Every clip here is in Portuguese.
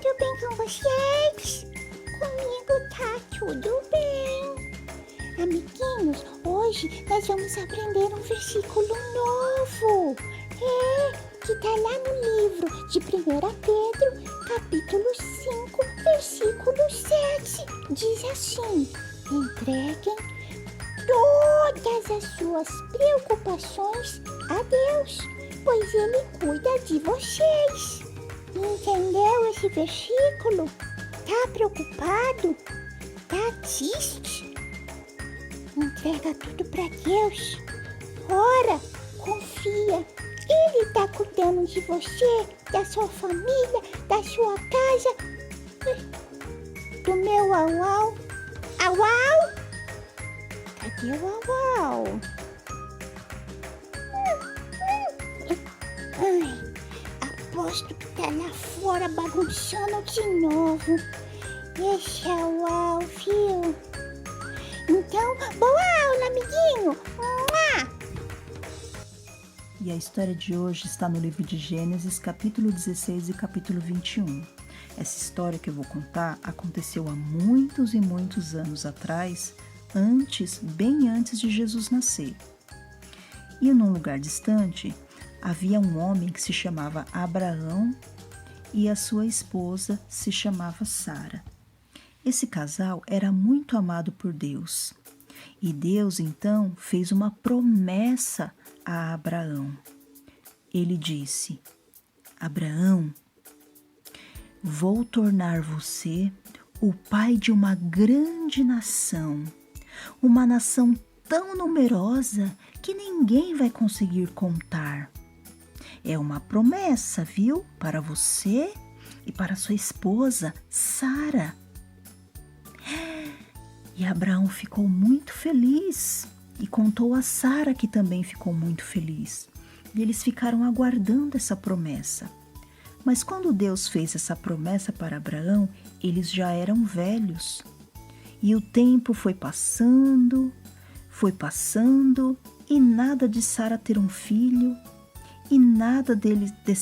tudo bem com vocês? Comigo tá tudo bem. Amiguinhos, hoje nós vamos aprender um versículo novo. Que tá lá no livro de 1 Pedro, capítulo 5, versículo 7. Diz assim: entreguem todas as suas preocupações a Deus, pois Ele cuida de vocês. Entendeu esse versículo? Tá preocupado? Tá triste? Entrega tudo para Deus. Ora, confia. Ele tá cuidando de você, da sua família, da sua casa, do meu au-au. Au-au? Cadê o au-au? Ai, aposto que tá lá fora bagunçando de novo. Esse au-au, viu? Então, boa aula, amiguinho! Mua! E a história de hoje está no livro de Gênesis, capítulo 16 e capítulo 21. Essa história que eu vou contar aconteceu há muitos e muitos anos atrás, bem antes de Jesus nascer. E num lugar distante, havia um homem que se chamava Abraão e a sua esposa se chamava Sara. Esse casal era muito amado por Deus. E Deus, então, fez uma promessa a Abraão. Ele disse: Abraão, vou tornar você o pai de uma grande nação, uma nação tão numerosa que ninguém vai conseguir contar. É uma promessa, viu? Para você e para sua esposa, Sara. E Abraão ficou muito feliz e contou a Sara, que também ficou muito feliz. E eles ficaram aguardando essa promessa. Mas quando Deus fez essa promessa para Abraão, eles já eram velhos. E o tempo foi passando, e nada de Sara ter um filho, e nada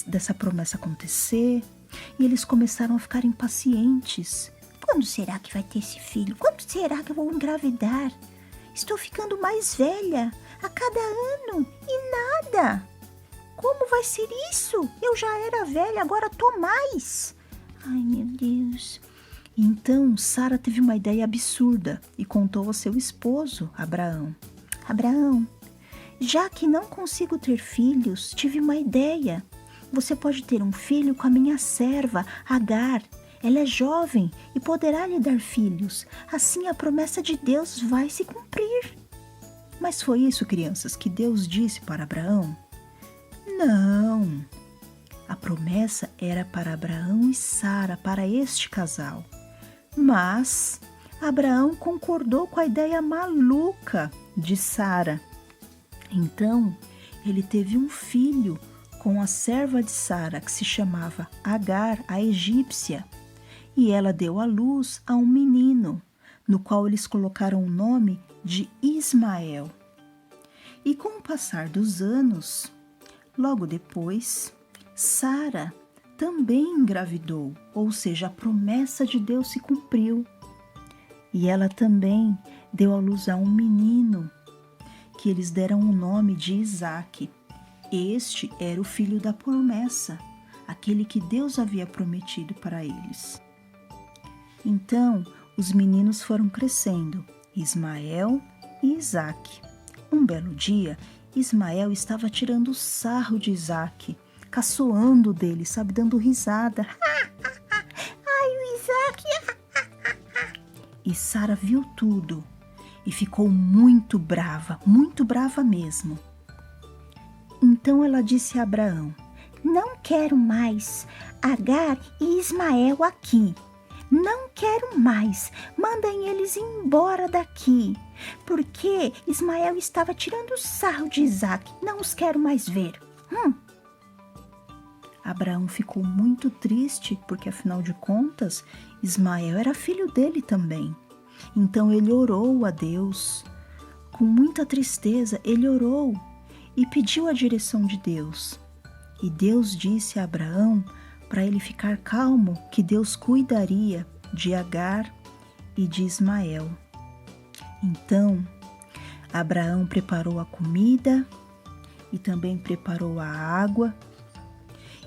dessa promessa acontecer. E eles começaram a ficar impacientes. Quando será que vai ter esse filho? Quando será que eu vou engravidar? Estou ficando mais velha a cada ano e nada. Como vai ser isso? Eu já era velha, agora tô mais. Ai, meu Deus. Então, Sara teve uma ideia absurda e contou ao seu esposo, Abraão. Abraão, já que não consigo ter filhos, tive uma ideia. Você pode ter um filho com a minha serva, Agar. Ela é jovem e poderá lhe dar filhos. Assim a promessa de Deus vai se cumprir. Mas foi isso, crianças, que Deus disse para Abraão? Não. A promessa era para Abraão e Sara, para este casal. Mas Abraão concordou com a ideia maluca de Sara. Então, ele teve um filho com a serva de Sara, que se chamava Agar, a egípcia. E ela deu à luz a um menino, no qual eles colocaram o nome de Ismael. E com o passar dos anos, logo depois, Sara também engravidou, ou seja, a promessa de Deus se cumpriu. E ela também deu à luz a um menino, que eles deram o nome de Isaque. Este era o filho da promessa, aquele que Deus havia prometido para eles. Então, os meninos foram crescendo, Ismael e Isaque. Um belo dia, Ismael estava tirando sarro de Isaque, caçoando dele, dando risada. Ai, o Isaque! E Sara viu tudo e ficou muito brava mesmo. Então ela disse a Abraão: não quero mais Agar e Ismael aqui. Não quero mais, mandem eles embora daqui, porque Ismael estava tirando sarro de Isaque, não os quero mais ver. Abraão ficou muito triste, porque afinal de contas, Ismael era filho dele também. Então ele orou a Deus, com muita tristeza ele orou e pediu a direção de Deus. E Deus disse a Abraão para ele ficar calmo que Deus cuidaria de Agar e de Ismael. Então, Abraão preparou a comida e também preparou a água,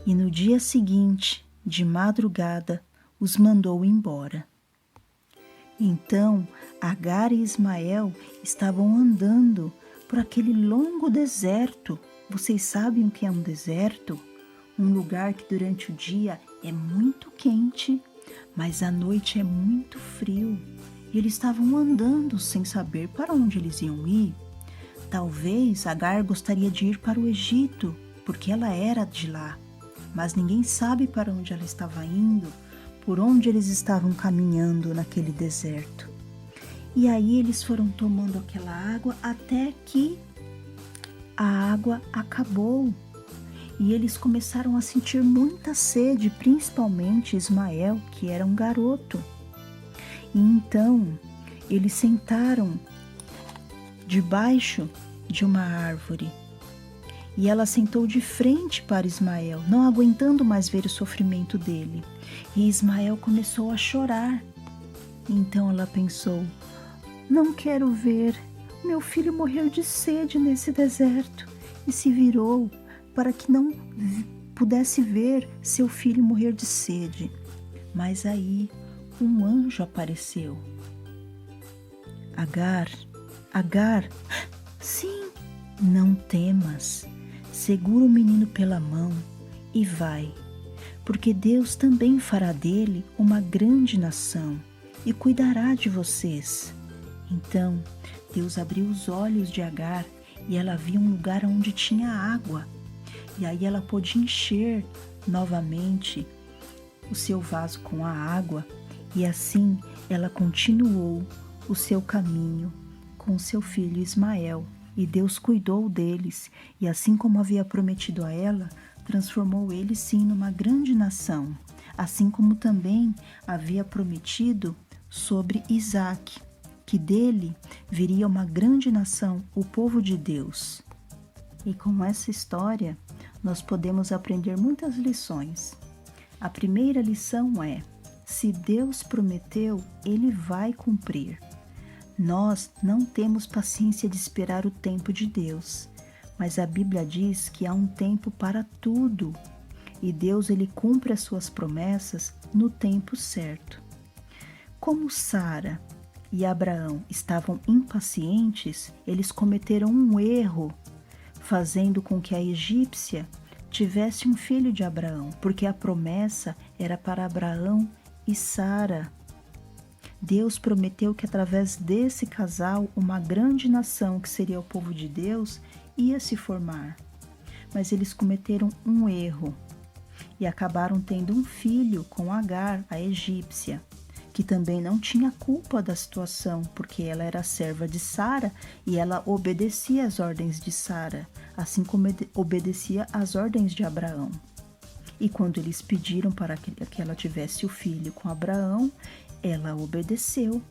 e no dia seguinte, de madrugada, os mandou embora. Então, Agar e Ismael estavam andando por aquele longo deserto. Vocês sabem o que é um deserto? Um lugar que durante o dia é muito quente, mas à noite é muito frio. E eles estavam andando sem saber para onde eles iam ir. Talvez Agar gostaria de ir para o Egito, porque ela era de lá. Mas ninguém sabe para onde ela estava indo, por onde eles estavam caminhando naquele deserto. E aí eles foram tomando aquela água até que a água acabou. E eles começaram a sentir muita sede, principalmente Ismael, que era um garoto. E então eles sentaram debaixo de uma árvore. E ela sentou de frente para Ismael, não aguentando mais ver o sofrimento dele. E Ismael começou a chorar. Então ela pensou: não quero ver, meu filho morreu de sede nesse deserto. E se virou para que não pudesse ver seu filho morrer de sede. Mas aí um anjo apareceu. Agar, sim, não temas. Segura o menino pela mão e vai, porque Deus também fará dele uma grande nação e cuidará de vocês. Então Deus abriu os olhos de Agar e ela viu um lugar onde tinha água. E aí ela pôde encher novamente o seu vaso com a água, e assim ela continuou o seu caminho com seu filho Ismael. E Deus cuidou deles, e assim como havia prometido a ela, transformou eles sim numa grande nação, assim como também havia prometido sobre Isaque, que dele viria uma grande nação, o povo de Deus. E com essa história, nós podemos aprender muitas lições. A primeira lição é: se Deus prometeu, Ele vai cumprir. Nós não temos paciência de esperar o tempo de Deus, mas a Bíblia diz que há um tempo para tudo, e Deus ele cumpre as suas promessas no tempo certo. Como Sara e Abraão estavam impacientes, eles cometeram um erro, fazendo com que a egípcia tivesse um filho de Abraão, porque a promessa era para Abraão e Sara. Deus prometeu que através desse casal, uma grande nação, que seria o povo de Deus, ia se formar. Mas eles cometeram um erro e acabaram tendo um filho com Agar, a egípcia, que também não tinha culpa da situação, porque ela era serva de Sara e ela obedecia às ordens de Sara, assim como obedecia às ordens de Abraão. E quando eles pediram para que ela tivesse o filho com Abraão, ela obedeceu.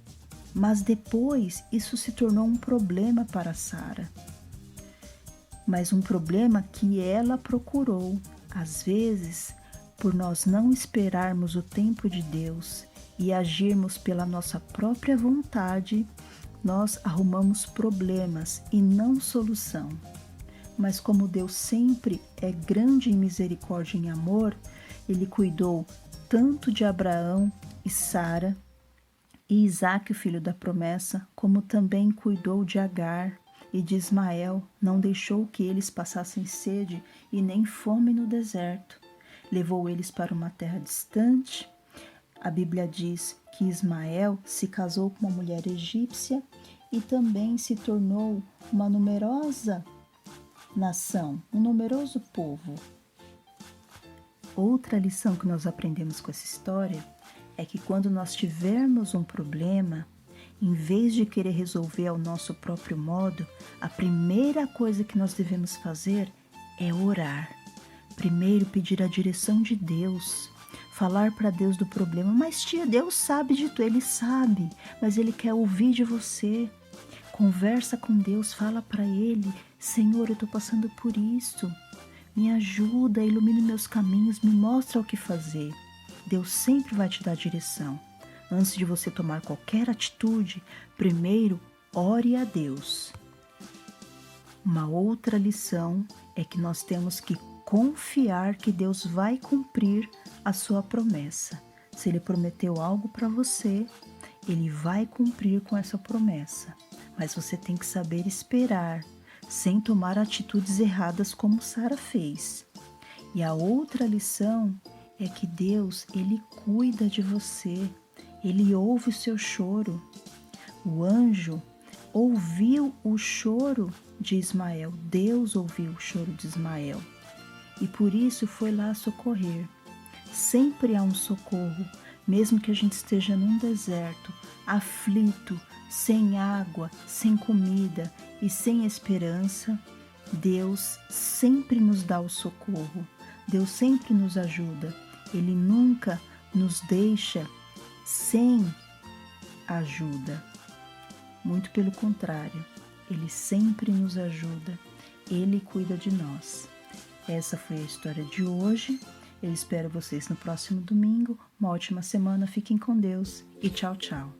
Mas depois isso se tornou um problema para Sara. Mas um problema que ela procurou. Às vezes, por nós não esperarmos o tempo de Deus e agirmos pela nossa própria vontade, nós arrumamos problemas e não solução. Mas como Deus sempre é grande em misericórdia e em amor, Ele cuidou tanto de Abraão e Sara e Isaque, o filho da promessa, como também cuidou de Agar e de Ismael, não deixou que eles passassem sede e nem fome no deserto. Levou eles para uma terra distante. A Bíblia diz que Ismael se casou com uma mulher egípcia e também se tornou uma numerosa nação, um numeroso povo. Outra lição que nós aprendemos com essa história é que quando nós tivermos um problema, em vez de querer resolver ao nosso próprio modo, a primeira coisa que nós devemos fazer é orar. Primeiro pedir a direção de Deus, falar para Deus do problema. Mas tia, Deus sabe de tudo, Ele sabe, mas Ele quer ouvir de você. Conversa com Deus, fala para Ele: Senhor, eu estou passando por isso. Me ajuda, ilumine meus caminhos, me mostra o que fazer. Deus sempre vai te dar direção. Antes de você tomar qualquer atitude, primeiro ore a Deus. Uma outra lição é que nós temos que confiar que Deus vai cumprir a sua promessa. Se Ele prometeu algo para você, Ele vai cumprir com essa promessa. Mas você tem que saber esperar, sem tomar atitudes erradas como Sara fez. E a outra lição é que Deus, Ele cuida de você, Ele ouve o seu choro. O anjo ouviu o choro de Ismael, Deus ouviu o choro de Ismael e por isso foi lá socorrer. Sempre há um socorro, mesmo que a gente esteja num deserto, aflito, sem água, sem comida e sem esperança. Deus sempre nos dá o socorro, Deus sempre nos ajuda, Ele nunca nos deixa sem ajuda. Muito pelo contrário, Ele sempre nos ajuda, Ele cuida de nós. Essa foi a história de hoje. Eu espero vocês no próximo domingo. Uma ótima semana, fiquem com Deus e tchau, tchau.